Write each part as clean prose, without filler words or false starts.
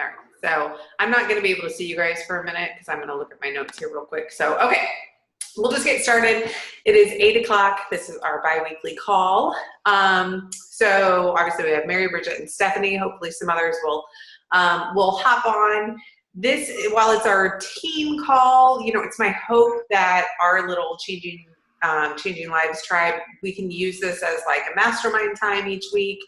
All right. So I'm not going to be able to see you guys for a minute because I'm going to look at my notes here real quick. So, okay. We'll just get started. It is 8 o'clock. This is our bi-weekly call. So obviously we have Mary, Bridget, and Stephanie. Hopefully some others will hop on. This, while it's our team call, you know, it's my hope that our little Changing Lives tribe, we can use this as like a mastermind time each week.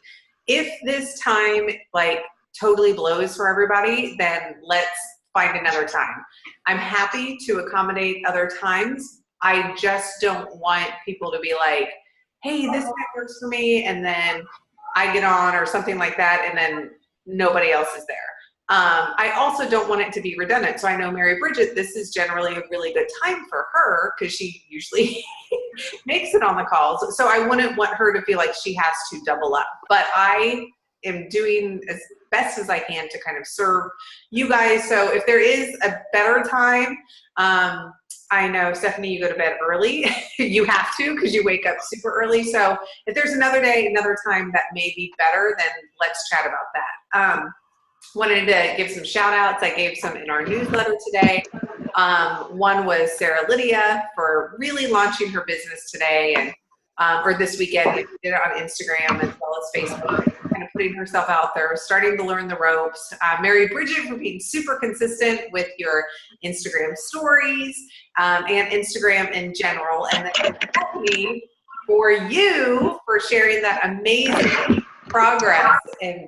If this time like totally blows for everybody, then let's find another time. I'm happy to accommodate other times. I just don't want people to be like, hey, this time works for me, and then I get on or something like that, and then nobody else is there. I also don't want it to be redundant. So I know Mary Bridget, this is generally a really good time for her because she usually makes it on the calls. So I wouldn't want her to feel like she has to double up. But I am doing as best as I can to kind of serve you guys. So if there is a better time, I know, Stephanie, you go to bed early. You have to because you wake up super early. So if there's another day, another time that may be better, then let's chat about that. Wanted to give some shout outs. I gave some in our newsletter today. One was Sarah Lydia for really launching her business today and or this weekend. She did it on Instagram as well as Facebook, kind of putting herself out there, starting to learn the ropes. Mary Bridget for being super consistent with your Instagram stories and Instagram in general. And then Stephanie, for you for sharing that amazing progress and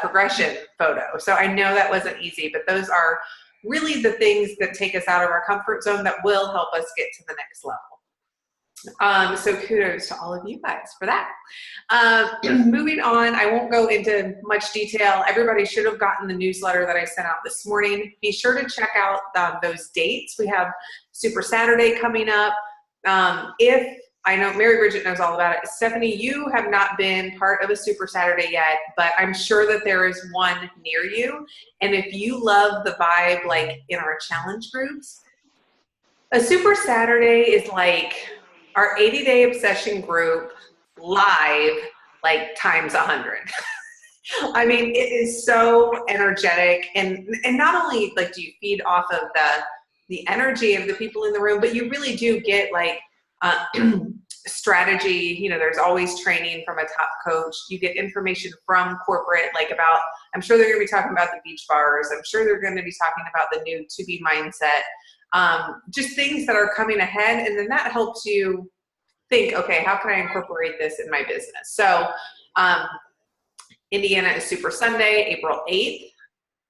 progression photo. So I know that wasn't easy, but those are really the things that take us out of our comfort zone that will help us get to the next level. So kudos to all of you guys for that. Moving on, I won't go into much detail. Everybody should have gotten the newsletter that I sent out this morning. Be sure to check out those dates. We have Super Saturday coming up. If I know Mary Bridget knows all about it. Stephanie, you have not been part of a Super Saturday yet, but I'm sure that there is one near you. And if you love the vibe, like in our challenge groups, a Super Saturday is like our 80-day obsession group live, like times 100. I mean, it is so energetic, and not only like do you feed off of the energy of the people in the room, but you really do get like strategy. You know, there's always training from a top coach. You get information from corporate, like about, I'm sure they're going to be talking about the beach bars. I'm sure they're going to be talking about the new To Be mindset, just things that are coming ahead. And then that helps you think, okay, how can I incorporate this in my business? So Indiana is Super Sunday, April 8th.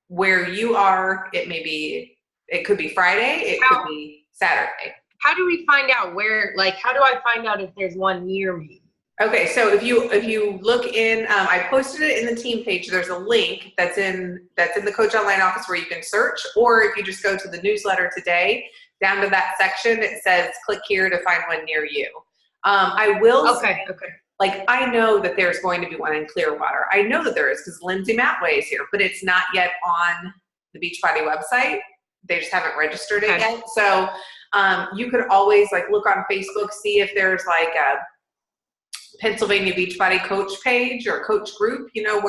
Where you are, it could be Friday, it could be Saturday. How do we find out where, like, how do I find out if there's one near me? Okay, so if you look in, I posted it in the team page. There's a link that's in the Coach Online office where you can search, or if you just go to the newsletter today, down to that section, it says click here to find one near you. I will say, like, I know that there's going to be one in Clearwater. I know that there is because Lindsay Matway is here, but it's not yet on the Beachbody website. They just haven't registered it yet. So you could always like look on Facebook, see if there's like a Pennsylvania Beachbody coach page or coach group, you know,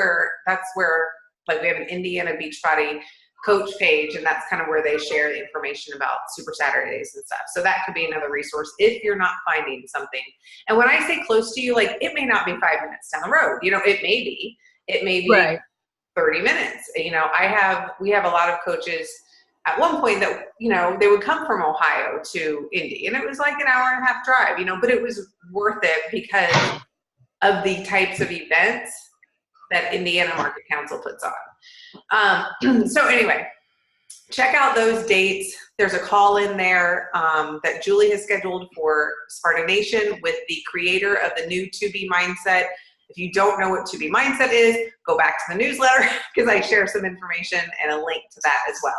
that's where like we have an Indiana Beachbody coach page, and that's kind of where they share the information about Super Saturdays and stuff. So that could be another resource if you're not finding something. And when I say close to you, like it may not be 5 minutes down the road, you know, it may be right. 30 minutes. You know, we have a lot of coaches at one point that, you know, they would come from Ohio to Indy, and it was like an hour and a half drive, you know, but it was worth it because of the types of events that Indiana Market Council puts on. So anyway, check out those dates. There's a call in there that Julie has scheduled for Sparta Nation with the creator of the new To Be mindset. If you don't know what To Be mindset is, go back to the newsletter because I share some information and a link to that as well.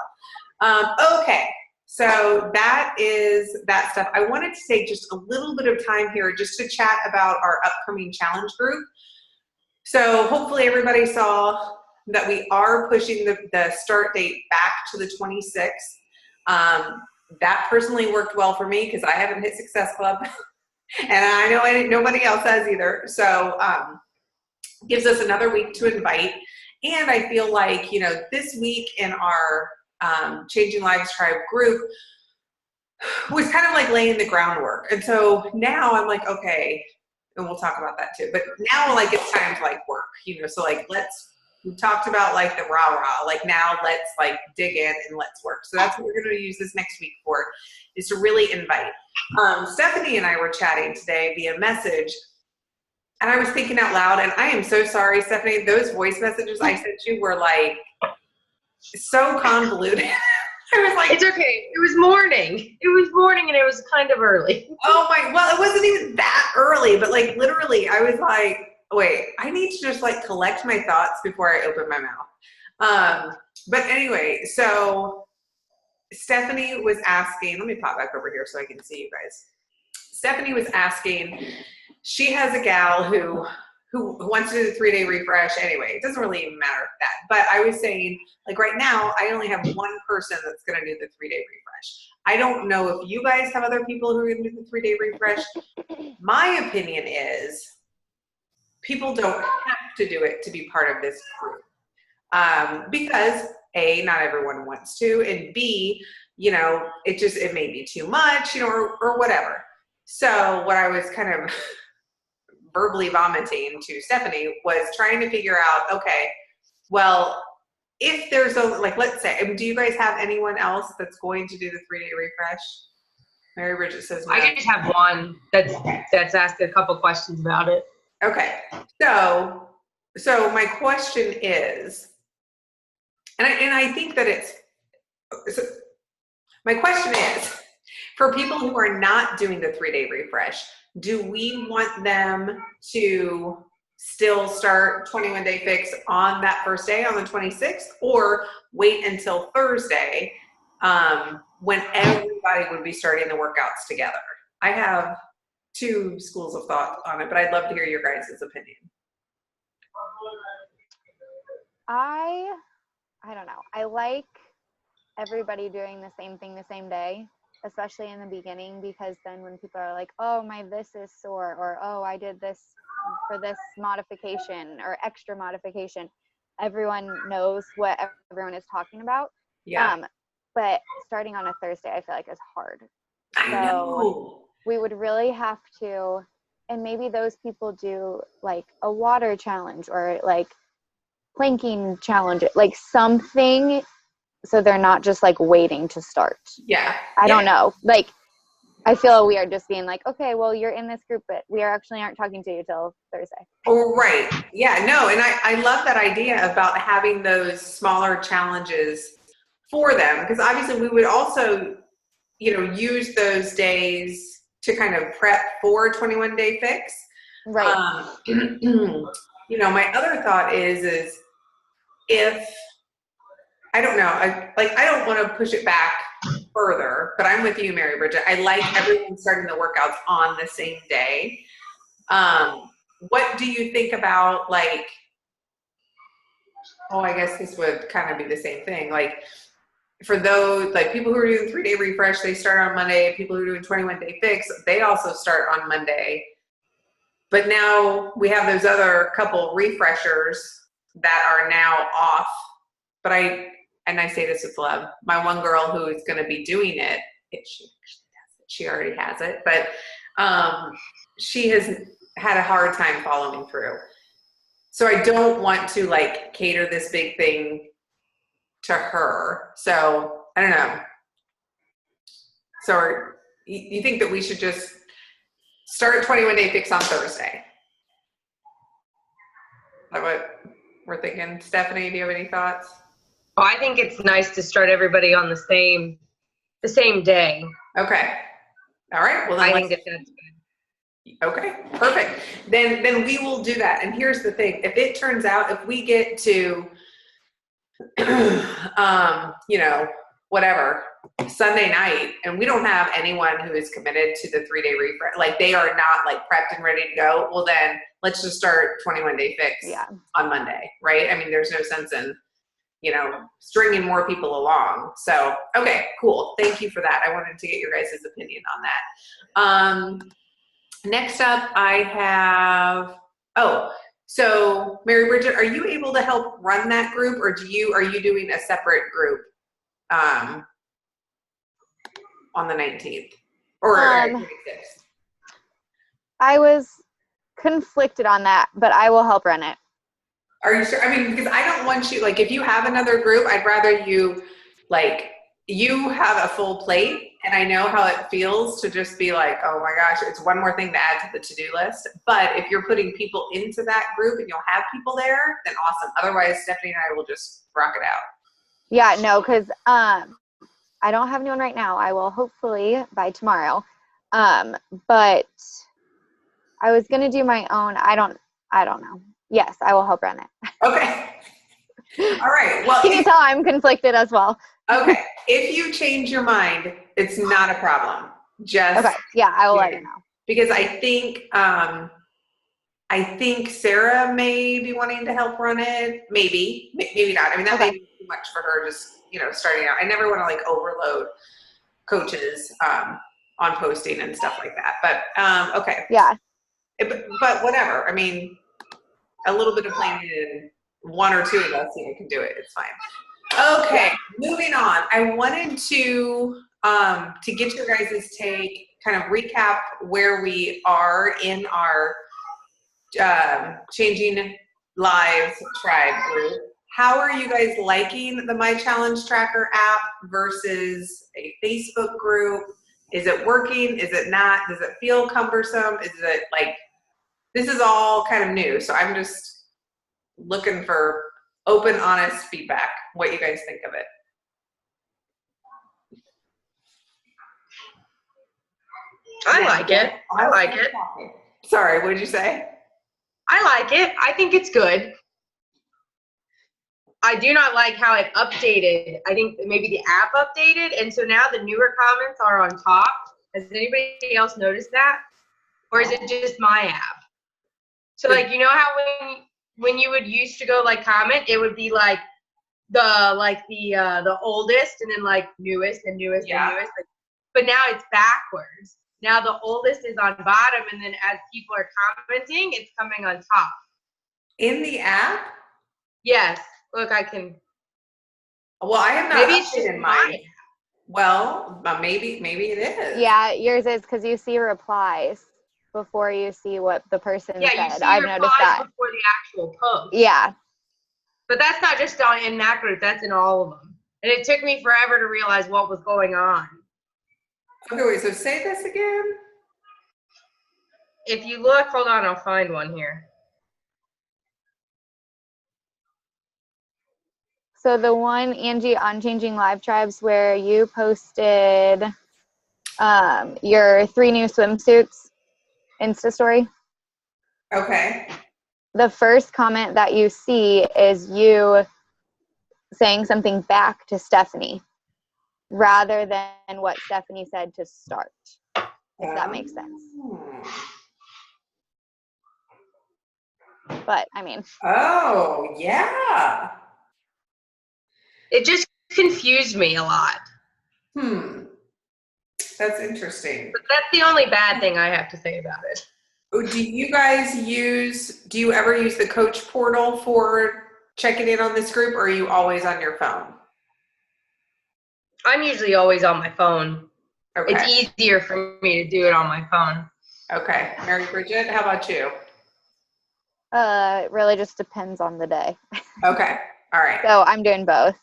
Okay, so that is that stuff. I wanted to take just a little bit of time here just to chat about our upcoming challenge group. So hopefully everybody saw that we are pushing the start date back to the 26th. That personally worked well for me because I haven't hit Success Club. And I know nobody else has either. So gives us another week to invite. And I feel like, this week in our Changing Lives Tribe group was kind of like laying the groundwork. And so now I'm like, okay, and we'll talk about that too. But now like it's time to like work, so like we talked about like the rah-rah, like now let's like dig in and let's work. So that's what we're going to use this next week for, is to really invite. Stephanie and I were chatting today via message, and I was thinking out loud, and I am so sorry, Stephanie, those voice messages I sent you were like so convoluted. I was like, it's okay. It was morning. And it was kind of early. Oh well, it wasn't even that early, but like literally I was like, wait, I need to just like collect my thoughts before I open my mouth. But anyway, so Stephanie was asking, let me pop back over here so I can see you guys. Stephanie was asking, she has a gal who wants to do the 3-day refresh. Anyway, it doesn't really even matter that. But I was saying, like right now, I only have one person that's going to do the 3-day refresh. I don't know if you guys have other people who are going to do the 3-day refresh. My opinion is people don't have to do it to be part of this group. Because A, not everyone wants to, and B, it may be too much, or whatever. So what I was kind of verbally vomiting to Stephanie was trying to figure out, okay, well, if there's let's say, do you guys have anyone else that's going to do the 3-day refresh? Mary Bridget says no. I just have one that's asked a couple questions about it. Okay, so my question is, and I think that my question is, for people who are not doing the 3-day refresh, do we want them to still start 21-day fix on that first day on the 26th, or wait until Thursday when everybody would be starting the workouts together? I have two schools of thought on it, but I'd love to hear your guys' opinion. I don't know. I like everybody doing the same thing the same day, especially in the beginning, because then when people are like, oh, my this is sore, or oh, I did this for this modification or extra modification, everyone knows what everyone is talking about. Yeah. But starting on a Thursday, I feel like is hard. I know. We would really have to, and maybe those people do like a water challenge or like planking challenge, like something, so they're not just like waiting to start. Yeah. I don't know. Like, I feel we are just being like, okay, well, you're in this group, but we aren't talking to you till Thursday. Oh, right. Yeah, no. And I love that idea about having those smaller challenges for them, because obviously we would also, use those days to kind of prep for 21-day fix. Right. My other thought is if, I don't know, I don't want to push it back further, but I'm with you, Mary Bridget. I like everyone starting the workouts on the same day. What do you think about I guess this would kind of be the same thing. Like for those, like people who are doing 3-day refresh, they start on Monday. People who are doing 21-day fix, they also start on Monday. But now we have those other couple refreshers that are now off. But I say this with love, my one girl who is going to be doing it, if she actually does it, she already has it, but she has had a hard time following through. So I don't want to cater this big thing to her. So I don't know. So you think that we should just start 21-day fix on Thursday? Is that what we're thinking? Stephanie, do you have any thoughts? Oh, I think it's nice to start everybody on the same day. Okay. All right. Well, then I think that's good. Okay, perfect. Then we will do that. And here's the thing: if it turns out, if we get to, whatever, Sunday night, and we don't have anyone who is committed to the 3-day refresh, they are not prepped and ready to go, well then let's just start 21-day fix on Monday, right? I mean, there's no sense in, stringing more people along. So, okay, cool. Thank you for that. I wanted to get your guys' opinion on that. Next up, I have, So Mary Bridget, are you able to help run that group, or are you doing a separate group on the 19th or 26th? I was conflicted on that, but I will help run it. Are you sure? I mean, because I don't want you, like, if you have another group, I'd rather you, like, you have a full plate, and I know how it feels to just be like, oh my gosh, it's one more thing to add to the to-do list. But if you're putting people into that group and you'll have people there, then awesome. Otherwise, Stephanie and I will just rock it out. Yeah, no, because I don't have anyone right now. I will hopefully by tomorrow. But I was gonna do my own. I don't know. Yes, I will help run it. Okay. All right. Well, can you tell I'm conflicted as well? Okay. If you change your mind, it's not a problem. Just okay. Yeah, I will let you know. Because I think Sarah may be wanting to help run it. Maybe not. I mean, that may be too much for her. Just starting out. I never want to like overload coaches on posting and stuff like that. But okay. Yeah. But whatever. I mean, a little bit of planning and one or two of us can do it. It's fine. Okay, moving on. I wanted to get your guys' take, kind of recap where we are in our Changing Lives Tribe group. How are you guys liking the My Challenge Tracker app versus a Facebook group? Is it working? Is it not? Does it feel cumbersome? Is it like, this is all kind of new, so I'm just looking for open, honest feedback, what you guys think of it. I like it. I like it. Sorry, what did you say? I like it. I think it's good. I do not like how it updated. I think maybe the app updated, and so now the newer comments are on top. Has anybody else noticed that? Or is it just my app? So like, you know how when you would used to go like comment, it would be like the oldest and then like newest and newest and newest. But now it's backwards. Now the oldest is on bottom, and then as people are commenting, it's coming on top. In the app? Yes. Look, I can. Well, I have not. Maybe it's just in mine. Well, maybe it is. Yeah, yours is because you see replies before you see what the person said. You see I've noticed that before the actual post. Yeah. But that's not just in that group. That's in all of them. And it took me forever to realize what was going on. Okay, wait. So say this again. If you look, hold on, I'll find one here. So the one, Angie, on Changing Live Tribes, where you posted your 3 new swimsuits Insta story. Okay. The first comment that you see is you saying something back to Stephanie rather than what Stephanie said to start, if that makes sense. But, I mean. Oh, yeah. It just confused me a lot. That's interesting. But that's the only bad thing I have to say about it. Do you ever use the coach portal for checking in on this group, or are you always on your phone? I'm usually always on my phone. Okay. It's easier for me to do it on my phone. Okay. Mary Bridget, how about you? It really just depends on the day. Okay. All right. So I'm doing both.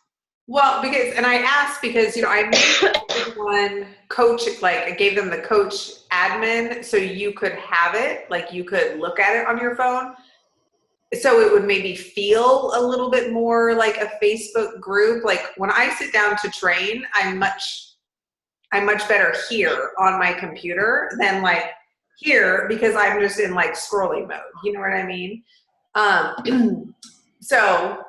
Well, I asked because, I made one coach, like I gave them the coach admin so you could have it, like you could look at it on your phone. So it would maybe feel a little bit more like a Facebook group. Like when I sit down to train, I'm much better here on my computer than like here because I'm just in like scrolling mode. You know what I mean? So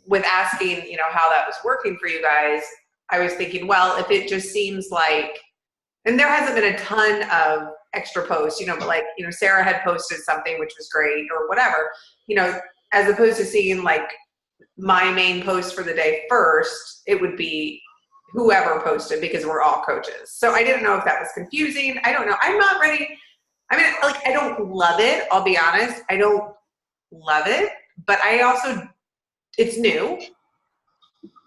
with asking, how that was working for you guys, I was thinking, well, if it just seems like, and there hasn't been a ton of extra posts, but like, Sarah had posted something which was great or whatever, as opposed to seeing like my main post for the day first, it would be whoever posted because we're all coaches. So I didn't know if that was confusing. I don't know. I'm not ready. I mean, like, I don't love it. I'll be honest. I don't love it, but I also, it's new.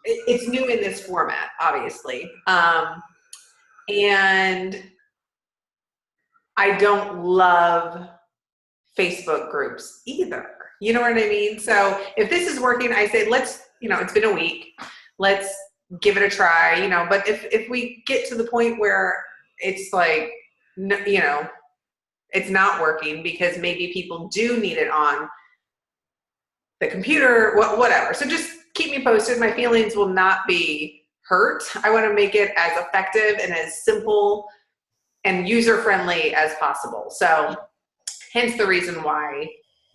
It's new in this format, obviously. And I don't love Facebook groups either. You know what I mean? So if this is working, I say, let's, it's been a week. Let's give it a try, but if we get to the point where it's like, it's not working because maybe people do need it on the computer, whatever. So just keep me posted. My feelings will not be hurt. I want to make it as effective and as simple and user-friendly as possible. So hence the reason why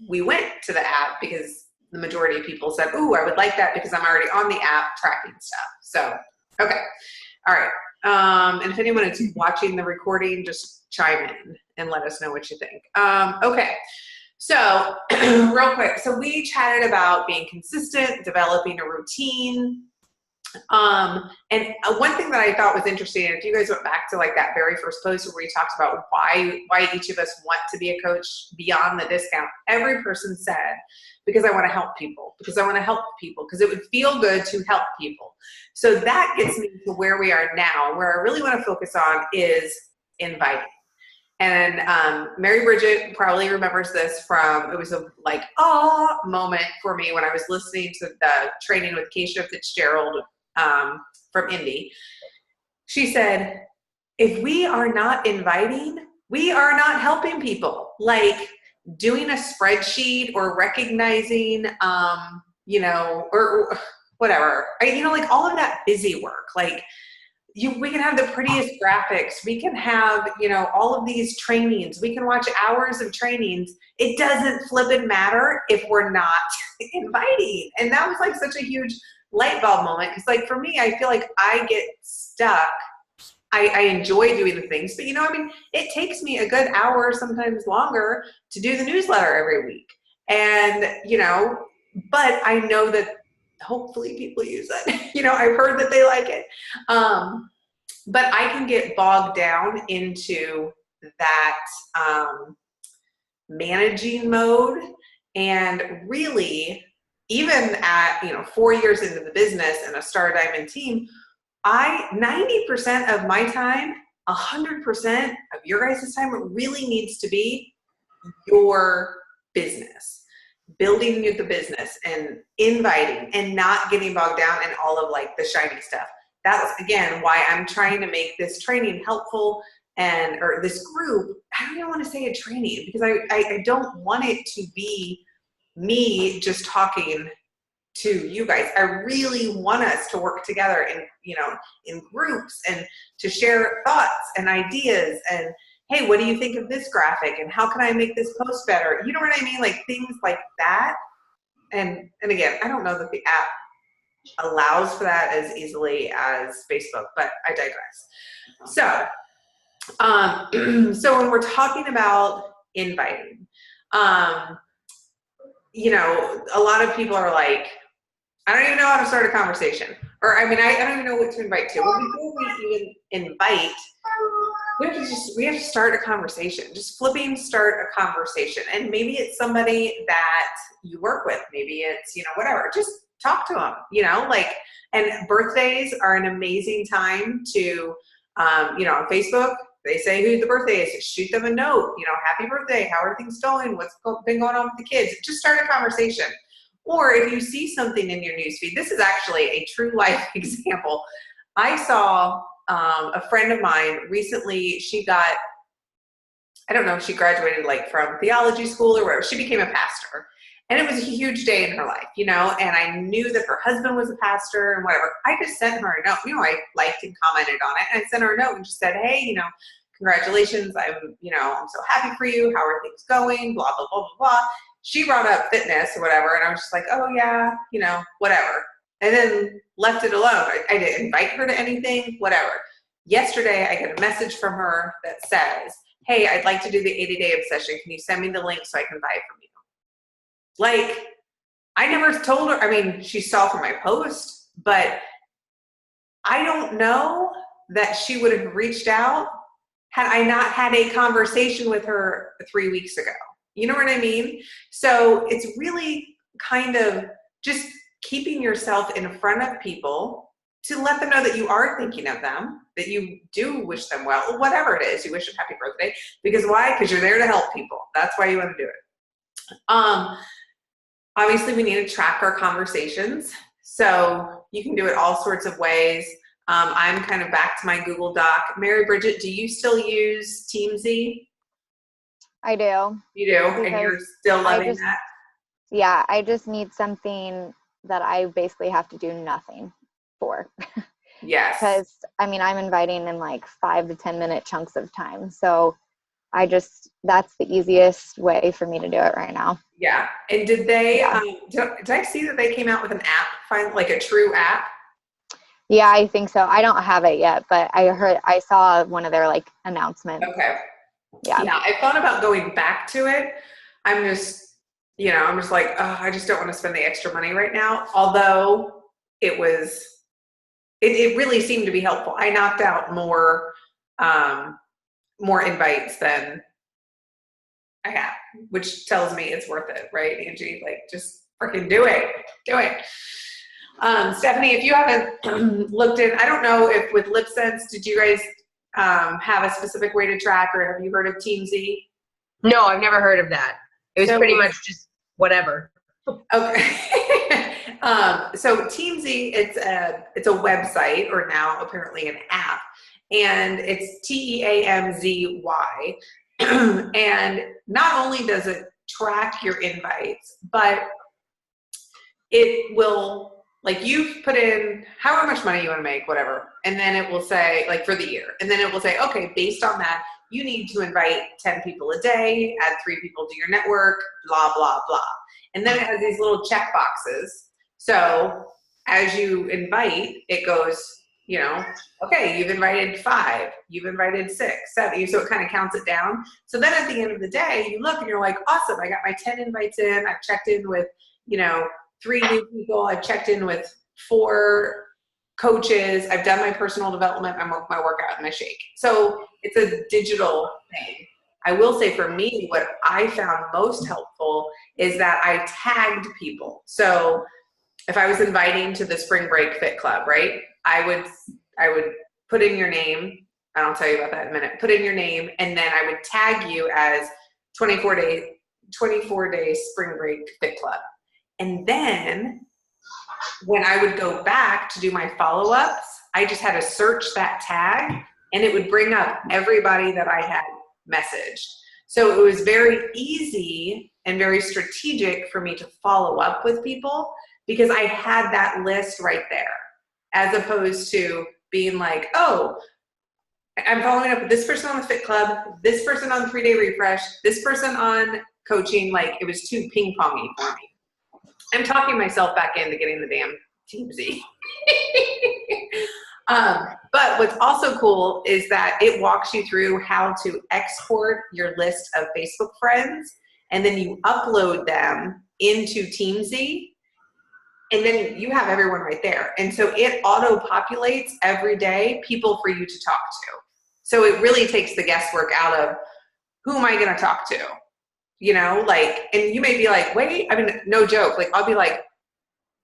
we went to the app, because the majority of people said, ooh, I would like that because I'm already on the app tracking stuff. So, okay. All right. And if anyone is watching the recording, just chime in and let us know what you think. Okay. So real quick. So we chatted about being consistent, developing a routine. And one thing that I thought was interesting, and if you guys went back to like that very first post where we talked about why each of us want to be a coach beyond the discount, every person said, because I want to help people, because it would feel good to help people. So that gets me to where we are now. Where I really want to focus on is inviting. And Mary Bridget probably remembers this from, it was a like, moment for me when I was listening to the training with Keisha Fitzgerald from Indy. She said, if we are not inviting, we are not helping people. Like doing a spreadsheet or recognizing, or whatever, like all of that busy work, like we can have the prettiest graphics. We can have, all of these trainings. We can watch hours of trainings. It doesn't flippin' matter if we're not inviting. And that was like such a huge light bulb moment. Cause like for me, I feel like I get stuck. I enjoy doing the things, but it takes me a good hour, sometimes longer, to do the newsletter every week. And, but I know that hopefully people use it. I've heard that they like it. But I can get bogged down into that managing mode. And really, even at, 4 years into the business and a Star Diamond team, 90% of my time, 100% of your guys' time really needs to be your business, building the business and inviting and not getting bogged down in all of like the shiny stuff. That's again why I'm trying to make this training helpful or this group. I don't even want to say a training because I don't want it to be me just talking to you guys. I really want us to work together in groups and to share thoughts and ideas and, hey, what do you think of this graphic and how can I make this post better? You know what I mean? Like things like that. And again, I don't know that the app allows for that as easily as Facebook, but I digress. So, so when we're talking about inviting, a lot of people are like, I don't even know how to start a conversation. Or, I don't even know what to invite to. Well, before we even invite, we have to start a conversation. Just start a conversation. And maybe it's somebody that you work with. Maybe it's, whatever. Just talk to them, and birthdays are an amazing time to, on Facebook, they say who the birthday is. Just shoot them a note, happy birthday. How are things going? What's been going on with the kids? Just start a conversation. Or if you see something in your newsfeed, this is actually a true life example. I saw a friend of mine recently, she got, I don't know if she graduated like from theology school or wherever, she became a pastor. And it was a huge day in her life, and I knew that her husband was a pastor and whatever. I just sent her a note, I liked and commented on it. And I sent her a note and just said, hey, congratulations. I'm so happy for you. How are things going? Blah, blah, blah, blah, blah. She brought up fitness or whatever. And I was just like, oh yeah, whatever. And then left it alone. I didn't invite her to anything, whatever. Yesterday, I get a message from her that says, hey, I'd like to do the 80-day obsession. Can you send me the link so I can buy it from you? Like, I never told her, she saw from my post, but I don't know that she would have reached out had I not had a conversation with her 3 weeks ago. You know what I mean? So it's really kind of just keeping yourself in front of people to let them know that you are thinking of them, that you do wish them well, whatever it is, you wish them happy birthday. Because why? Because you're there to help people. That's why you want to do it. Obviously, we need to track our conversations. So you can do it all sorts of ways. I'm kind of back to my Google Doc. Mary Bridget, do you still use Teamsy? I do. You do, and you're still loving that? Yeah, I just need something that I basically have to do nothing for. Yes. Because, I mean, I'm inviting in like 5 to 10 minute chunks of time. So that's the easiest way for me to do it right now. Yeah. And did they, did I see that they came out with an app, like a true app? Yeah, I think so. I don't have it yet, but I saw one of their like announcements. Okay. Yeah. I thought about going back to it. I'm just like, oh, I just don't want to spend the extra money right now. Although it really seemed to be helpful. I knocked out more invites than I have, which tells me it's worth it, right, Angie? Like, just freaking do it. Stephanie, if you haven't looked in, I don't know if with LipSense, did you guys have a specific way to track, or have you heard of Teamsy? No, I've never heard of that. It was pretty much just whatever. Okay. So Teamsy, it's a website, or now apparently an app, and it's TEAMZY. And not only does it track your invites, but it will, like, you've put in however much money you want to make, whatever, and then it will say, like, for the year, and then it will say, okay, based on that, you need to invite 10 people a day, add 3 people to your network, blah, blah, blah. And then it has these little check boxes. So as you invite, it goes, okay, you've invited 5, you've invited 6, 7, so it kind of counts it down. So then at the end of the day, you look and you're like, awesome, I got my 10 invites in, I've checked in with, 3 new people, I've checked in with 4 coaches, I've done my personal development, my workout, and my shake. So it's a digital thing. I will say, for me, what I found most helpful is that I tagged people. So if I was inviting to the Spring Break Fit Club, right, I would put in your name. I'll tell you about that in a minute. Put in your name, and then I would tag you as 24-day Spring Break Fit Club. And then when I would go back to do my follow-ups, I just had to search that tag, and it would bring up everybody that I had messaged. So it was very easy and very strategic for me to follow up with people, because I had that list right there, as opposed to being like, oh, I'm following up with this person on the Fit Club, this person on 3-day refresh, this person on coaching. Like, it was too ping-pongy for me. I'm talking myself back into getting the damn Teamsy. But what's also cool is that it walks you through how to export your list of Facebook friends, and then you upload them into Teamsy, and then you have everyone right there. And so it auto-populates every day people for you to talk to. So it really takes the guesswork out of, who am I going to talk to? And you may be like, wait, I mean, no joke. Like, I'll be like,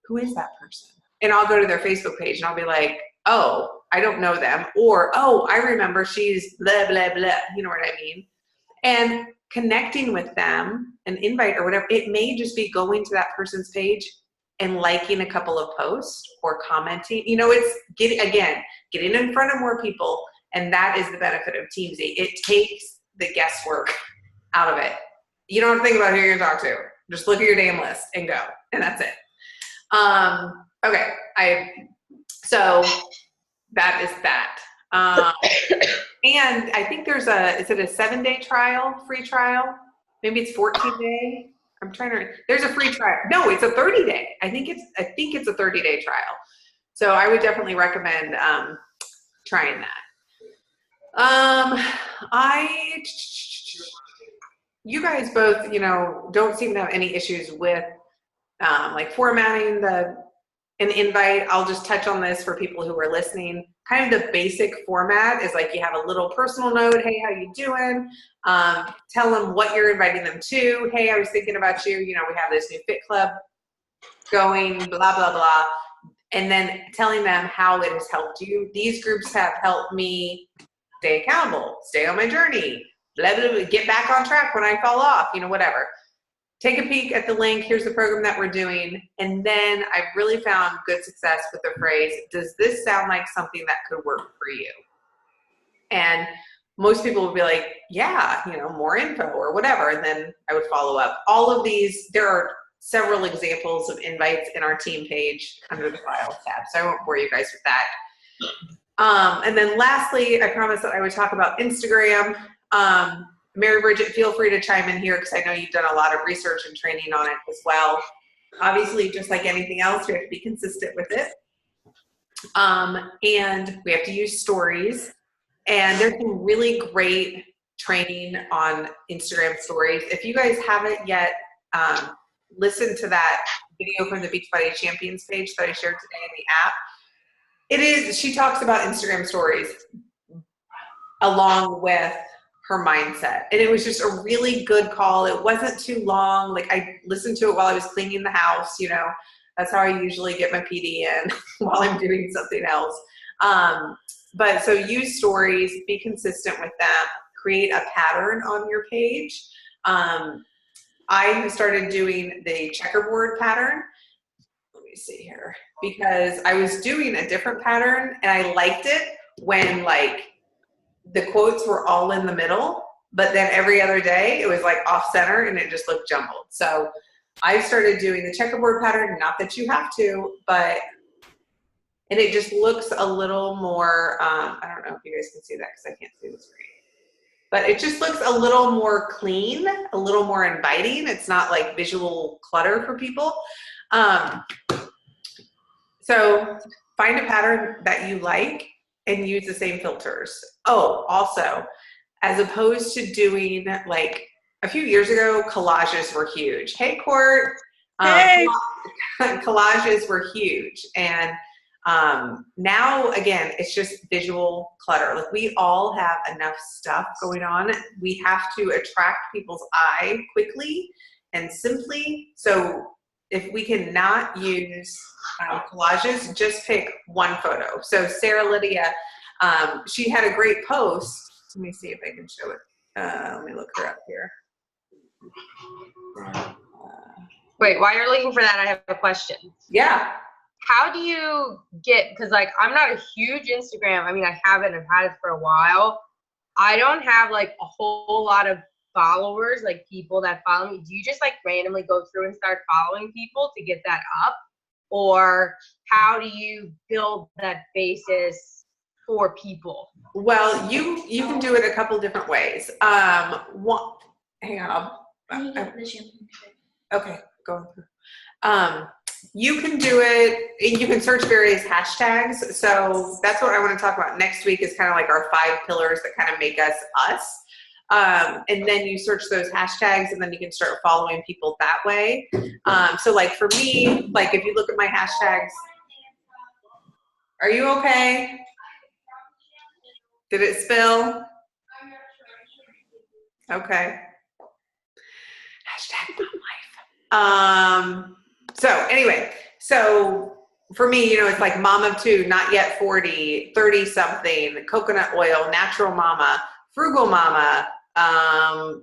who is that person? And I'll go to their Facebook page and I'll be like, oh, I don't know them. Or, oh, I remember she's blah, blah, blah. You know what I mean? And connecting with them, an invite or whatever, it may just be going to that person's page and liking a couple of posts or commenting. It's getting in front of more people. And that is the benefit of Teamsy. It takes the guesswork out of it. You don't have to think about who you're going to talk to. Just look at your damn list and go. And that's it. Okay. So that is that. And I think is it a 7-day trial, free trial? Maybe it's 14-day. There's a free trial. No, it's a 30-day. I think it's a 30-day trial. So I would definitely recommend trying that. You guys both, don't seem to have any issues with like formatting an invite. I'll just touch on this for people who are listening. kind of the basic format is like you have a little personal note. Hey, how you doing? Tell them what you're inviting them to. Hey, I was thinking about you. You know, we have this new fit club going, blah, blah, blah. And then telling them how it has helped you. These groups have helped me stay accountable, stay on my journey, blah, blah, blah, get back on track when I fall off, you know, whatever. Take a peek at the link. Here's the program that we're doing. And then I've really found good success with the phrase, does this sound like something that could work for you? And most people would be like, yeah, you know, more info or whatever. And then I would follow up. All of these, there are several examples of invites in our team page under the files tab. So I won't bore you guys with that. And then lastly, I promised that I would talk about Instagram. Mary Bridget, feel free to chime in here because I know you've done a lot of research and training on it as well. Obviously, just like anything else, we have to be consistent with it. And we have to use stories. And there's some really great training on Instagram stories. If you guys haven't yet listened to that video from the Beachbody Champions page that I shared today in the app, she talks about Instagram stories along with her mindset. And it was just a really good call. It wasn't too long. Like I listened to it while I was cleaning the house, you know, that's how I usually get my PD in while I'm doing something else. But so use stories, be consistent with them, create a pattern on your page. I started doing the checkerboard pattern. Let me see here, because I was doing a different pattern and I liked it when like the quotes were all in the middle, but then every other day it was like off center and it just looked jumbled. So I started doing the checkerboard pattern, not that you have to, but, and it just looks a little more, I don't know if you guys can see that because I can't see the screen, but it just looks a little more clean, a little more inviting. It's not like visual clutter for people. So find a pattern that you like and use the same filters. Oh, also, as opposed to doing like a few years ago, collages were huge. Hey, Court. Hey. Collages were huge. And now, again, it's just visual clutter. Like we all have enough stuff going on. We have to attract people's eye quickly and simply. So if we cannot use collages, just pick one photo. So Sarah Lydia, she had a great post. Let me see if I can show it. Let me look her up here. Wait, while you're looking for that, I have a question. Yeah. How do you get, because like I'm not a huge Instagram, I mean I haven't, I've had it for a while. I don't have like a whole lot of followers, like people that follow me. Do you just like randomly go through and start following people to get that up? Or how do you build that basis for people? Well, you can do it a couple different ways. Hang on. Okay, go on. You can do it, you can search various hashtags. So that's what I want to talk about next week is kind of like our 5 pillars that kind of make us us. And then you search those hashtags and then you can start following people that way. So like for me, like if you look at my hashtags, are you okay? Did it spill? Okay. Hashtag my life. So anyway, so for me, you know, it's like mom of 2, not yet 40, 30 something, coconut oil, natural mama, frugal mama, I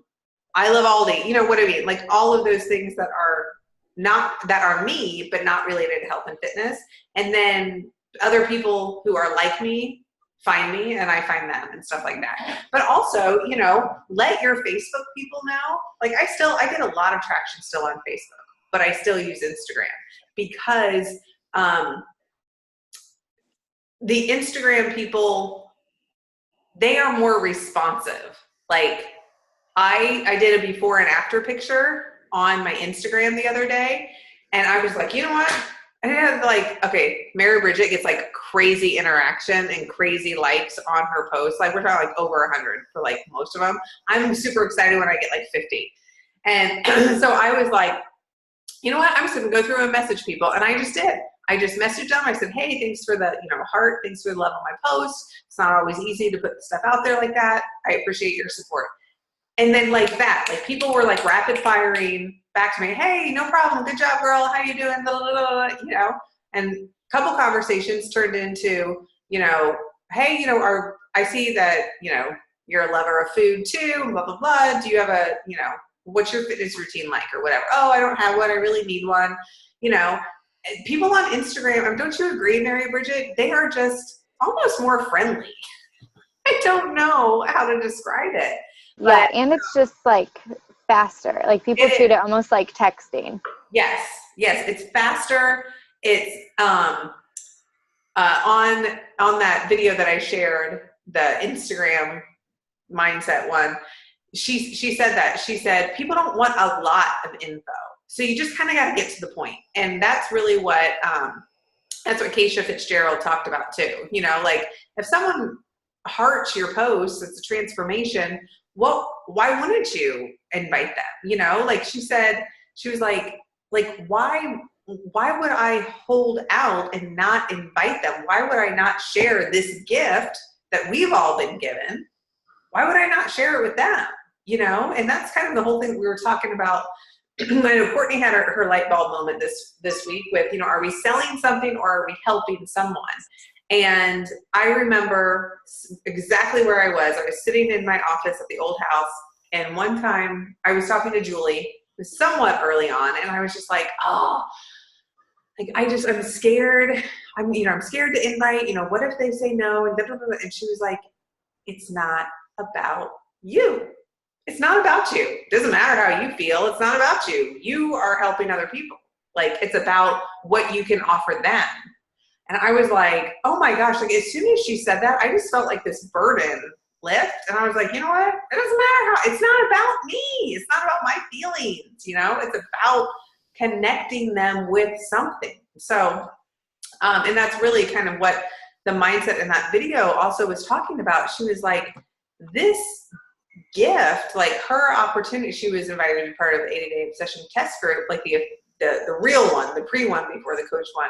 love Aldi, you know what I mean? Like all of those things that are me, but not related to health and fitness. And then other people who are like me find me and I find them and stuff like that. But also, you know, let your Facebook people know. Like I get a lot of traction still on Facebook, but I still use Instagram because the Instagram people, they are more responsive. Like I did a before and after picture on my Instagram the other day, and I was like, you know what? I had like, okay, Mary Bridget gets like crazy interaction and crazy likes on her posts. Like we're talking like over 100 for like most of them. I'm super excited when I get like 50. And so I was like, you know what? I'm just gonna go through and message people. And I just did. I just messaged them. I said, hey, thanks for the, heart. Thanks for the love on my post. It's not always easy to put stuff out there like that. I appreciate your support. And then like that, like people were like rapid firing back to me, hey, no problem. Good job, girl. How you doing? Blah, blah, blah, blah, and a couple conversations turned into, hey, I see that, you're a lover of food too, blah, blah, blah. Do you have a, what's your fitness routine like or whatever? Oh, I don't have one. I really need one. People on Instagram, don't you agree, Mary Bridget? They are just almost more friendly. I don't know how to describe it. Yeah, and it's just like faster. Like people treat it almost like texting. Yes, it's faster. It's on that video that I shared, the Instagram mindset one. She said that. She said people don't want a lot of info, so you just kind of got to get to the point, and that's really what Keisha Fitzgerald talked about too. Like if someone hearts your post, it's a transformation. Well, why wouldn't you invite them? Like she said, she was like why would I hold out and not invite them? Why would I not share this gift that we've all been given? Why would I not share it with them? And that's kind of the whole thing we were talking about. I know Courtney had her light bulb moment this week with, are we selling something or are we helping someone? And I remember exactly where I was. I was sitting in my office at the old house, and one time I was talking to Julie, it was somewhat early on, and I was just like, oh, like I'm scared. I'm scared to invite, what if they say no? And blah, blah, blah. And she was like, it's not about you. It's not about you. It doesn't matter how you feel. It's not about you. You are helping other people. Like it's about what you can offer them. And I was like, oh my gosh, like as soon as she said that, I just felt like this burden lift. And I was like, you know what? It doesn't matter it's not about me. It's not about my feelings, it's about connecting them with something. So, and that's really kind of what the mindset in that video also was talking about. She was like, this gift, like her opportunity, she was invited to be part of the 80-day obsession test group, like the real one, the pre-one before the coach one.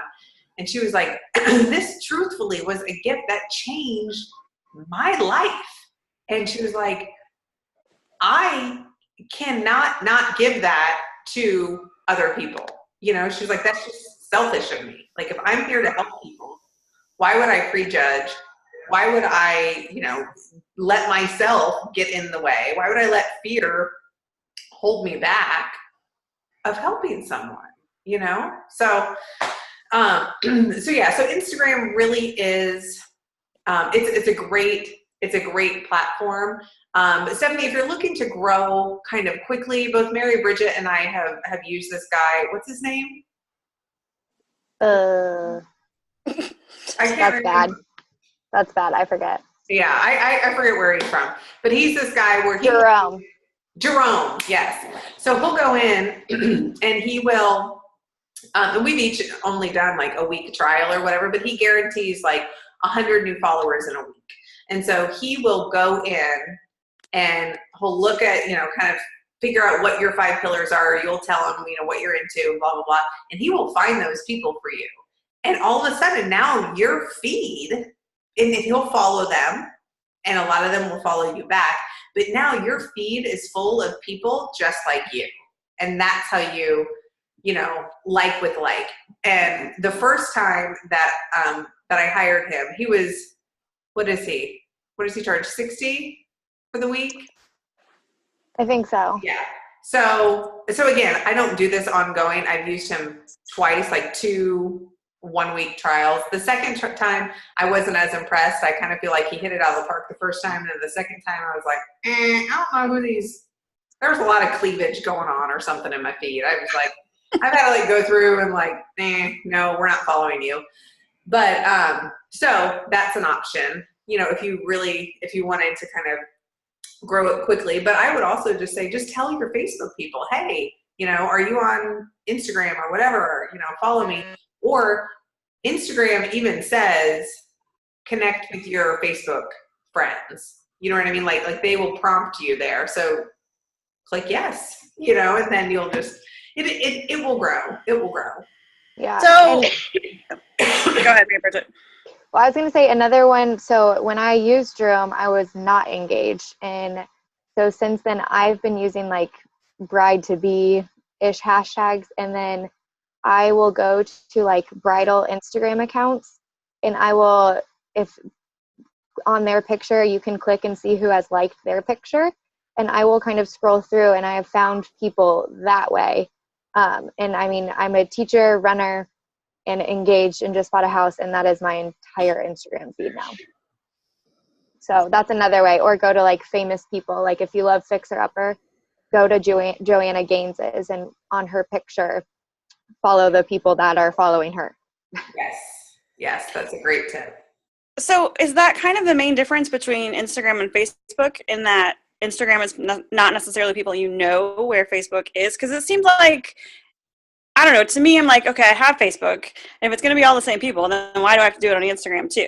And she was like, this truthfully was a gift that changed my life. And she was like, I cannot not give that to other people. She was like, that's just selfish of me. Like if I'm here to help people, why would I prejudge? Why would I, let myself get in the way? Why would I let fear hold me back of helping someone, So, so Instagram really is, it's a great platform. But Stephanie, if you're looking to grow kind of quickly, both Mary Bridget and I have used this guy. What's his name? That's bad. That's bad. I forget. Yeah, I forget where he's from, but he's this guy where Jerome, yes. So he'll go in and he will, and we've each only done like a week trial or whatever, but he guarantees like 100 new followers in a week. And so he will go in and he'll look at, kind of figure out what your 5 pillars are. You'll tell him, what you're into, blah, blah, blah. And he will find those people for you. And all of a sudden now your feed, and he'll follow them and a lot of them will follow you back. But now your feed is full of people just like you. And that's how you, like with like. And the first time that I hired him, he was, what does he charge? 60 for the week? I think so. Yeah. So again, I don't do this ongoing. I've used him twice, like 2 1-week trials. The second time I wasn't as impressed. I kind of feel like he hit it out of the park the first time. And then the second time I was like, I don't know who these, there was a lot of cleavage going on or something in my feed. I was like, I've had to like go through and like, no, we're not following you. But, so that's an option, if you wanted to kind of grow it quickly. But I would also just say, just tell your Facebook people, hey, are you on Instagram or whatever, follow me. Or Instagram even says, connect with your Facebook friends. You know what I mean? Like they will prompt you there. So click yes, and then you'll just, it will grow. It will grow. Yeah. So, And, go ahead, Mary Bridget. well, I was going to say another one. So when I used Droom, I was not engaged. And so since then, I've been using like bride to be ish hashtags. And then I will go to like bridal Instagram accounts and I will, if on their picture, you can click and see who has liked their picture. And I will kind of scroll through and I have found people that way. And I mean, I'm a teacher, runner, and engaged and just bought a house, and that is my entire Instagram feed now. So that's another way. Or go to like famous people. Like if you love Fixer Upper, go to Joanna Gaines's and on her picture, follow the people that are following her. Yes, that's a great tip. So is that kind of the main difference between Instagram and Facebook, in that Instagram is not necessarily people you know, where Facebook is? Because it seems like, I don't know, to me, I'm like, okay, I have Facebook. If it's going to be all the same people, then why do I have to do it on Instagram too?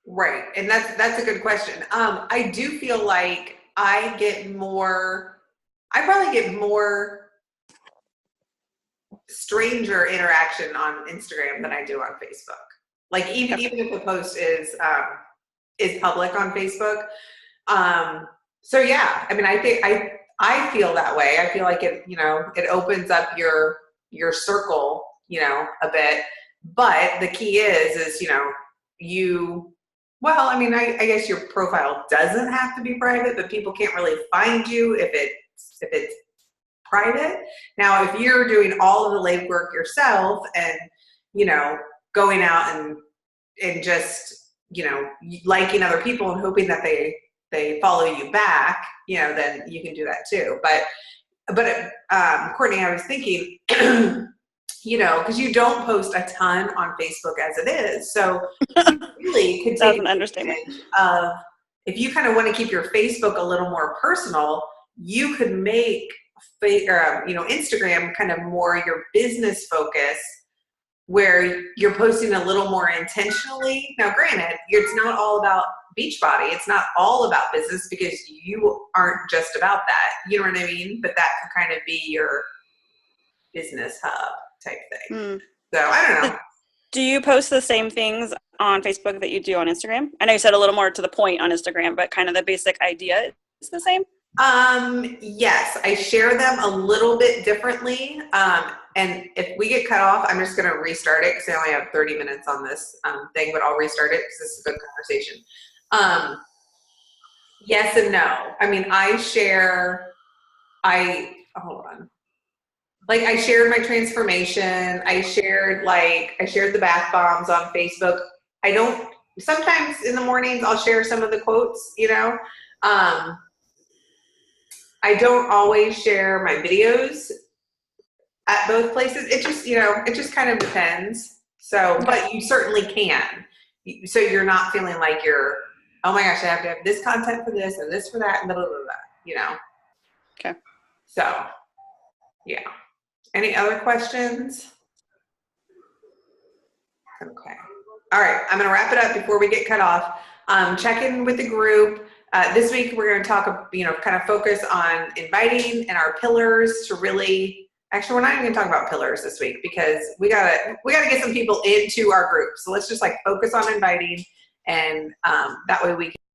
Right, and that's a good question. I do feel like I probably get more stranger interaction on Instagram than I do on Facebook. Like even if the post is public on Facebook. So yeah, I mean, I think I feel that way. I feel like it opens up your circle, a bit. But the key is well, I mean, I guess your profile doesn't have to be private, but people can't really find you if it's private. Now, if you're doing all of the legwork yourself and, going out and just, liking other people and hoping that they follow you back, then you can do that too. But Courtney, I was thinking, because you don't post a ton on Facebook as it is. So you really could take That's an understatement. of, if you kind of want to keep your Facebook a little more personal, you could make Instagram kind of more your business focus, where you're posting a little more intentionally. Now, granted, it's not all about Beachbody. It's not all about business, because you aren't just about that. You know what I mean? But that could kind of be your business hub type thing. So I don't know. Do you post the same things on Facebook that you do on Instagram? I know you said a little more to the point on Instagram, but kind of the basic idea is the same? Yes, I share them a little bit differently. And if we get cut off, I'm just going to restart it because I only have 30 minutes on this thing, but I'll restart it because this is a good conversation. Yes and no. I mean, hold on. Like I shared my transformation. I shared the bath bombs on Facebook. Sometimes in the mornings I'll share some of the quotes, I don't always share my videos at both places. It just kind of depends. So, but you certainly can. So you're not feeling like you're, oh my gosh, I have to have this content for this and this for that and blah, blah, blah, blah, Okay. So, yeah. Any other questions? Okay. All right. I'm going to wrap it up before we get cut off. Check in with the group. This week, we're going to talk, kind of focus on inviting and our pillars to really, actually, we're not even going to talk about pillars this week because we gotta get some people into our group. So let's just focus on inviting, and that way we can